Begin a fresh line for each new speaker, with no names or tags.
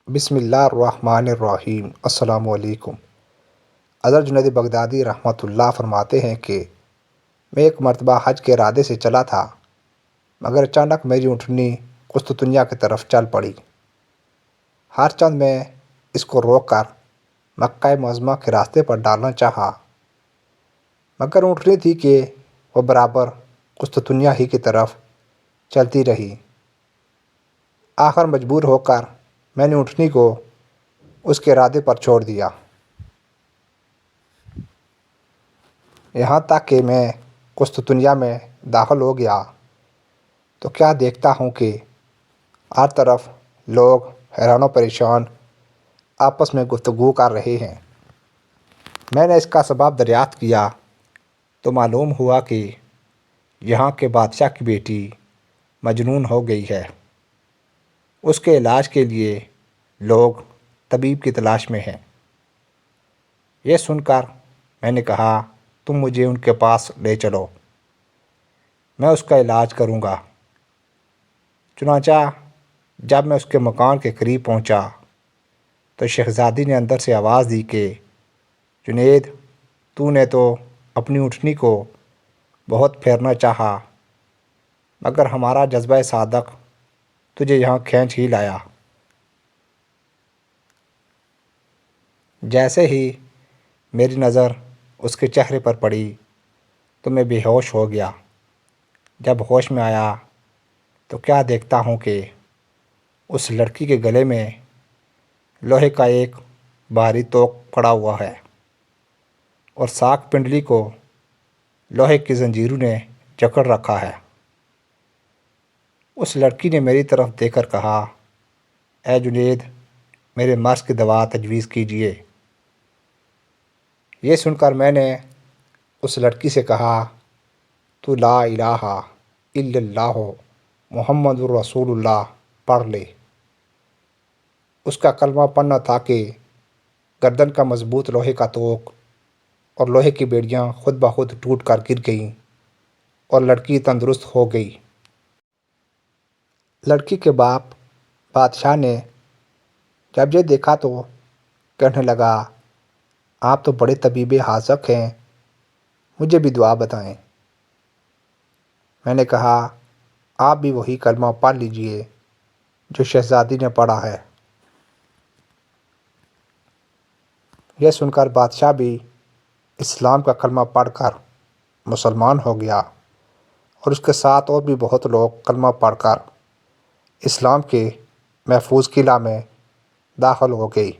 بسم اللہ الرحمن الرحیم۔ السلام علیکم۔ حضرت جنید بغدادی رحمۃ اللہ فرماتے ہیں کہ میں ایک مرتبہ حج کے ارادے سے چلا تھا، مگر اچانک میری اونٹنی قسطنطنیہ کی طرف چل پڑی۔ ہر چند میں اس کو روک کر مکہ معظمہ کے راستے پر ڈالنا چاہا، مگر اونٹنی تھی کہ وہ برابر قسطنطنیہ ہی کی طرف چلتی رہی۔ آخر مجبور ہو کر میں نے اونٹنی کو اس کے ارادے پر چھوڑ دیا۔ یہاں تک کہ میں قسطنطنیہ میں داخل ہو گیا تو کیا دیکھتا ہوں کہ ہر طرف لوگ حیران و پریشان آپس میں گفتگو کر رہے ہیں۔ میں نے اس کا سبب دریافت کیا تو معلوم ہوا کہ یہاں کے بادشاہ کی بیٹی مجنون ہو گئی ہے۔ اس کے علاج کے لیے لوگ طبیب کی تلاش میں ہیں۔ یہ سن کر میں نے کہا، تم مجھے ان کے پاس لے چلو، میں اس کا علاج کروں گا۔ چنانچہ جب میں اس کے مکان کے قریب پہنچا تو شہزادی نے اندر سے آواز دی کہ جنید، تو نے تو اپنی اونٹنی کو بہت پھیرنا چاہا، مگر ہمارا جذبہ صادق تجھے یہاں کھینچ ہی لایا۔ جیسے ہی میری نظر اس کے چہرے پر پڑی تو میں بے ہوش ہو گیا۔ جب ہوش میں آیا تو کیا دیکھتا ہوں کہ اس لڑکی کے گلے میں لوہے کا ایک بھاری توق پڑا ہوا ہے اور ساکھ پنڈلی کو لوہے کی زنجیروں نے جکڑ رکھا ہے۔ اس لڑکی نے میری طرف دیکھ کر کہا، اے جنید، میرے مرض کی دوا تجویز کیجیے۔ یہ سن کر میں نے اس لڑکی سے کہا، تو لا الہ الا اللہ محمد الرسول اللہ پڑھ لے۔ اس کا کلمہ پڑھنا تھا کہ گردن کا مضبوط لوہے کا توق اور لوہے کی بیڑیاں خود بخود ٹوٹ کر گر گئیں اور لڑکی تندرست ہو گئی۔ لڑکی کے باپ بادشاہ نے جب یہ دیکھا تو کہنے لگا، آپ تو بڑے طبیب حاذق ہیں، مجھے بھی دعا بتائیں۔ میں نے کہا، آپ بھی وہی کلمہ پڑھ لیجئے جو شہزادی نے پڑھا ہے۔ یہ سن کر بادشاہ بھی اسلام کا کلمہ پڑھ کر مسلمان ہو گیا اور اس کے ساتھ اور بھی بہت لوگ کلمہ پڑھ کر اسلام کے محفوظ قلعہ میں داخل ہو گئی۔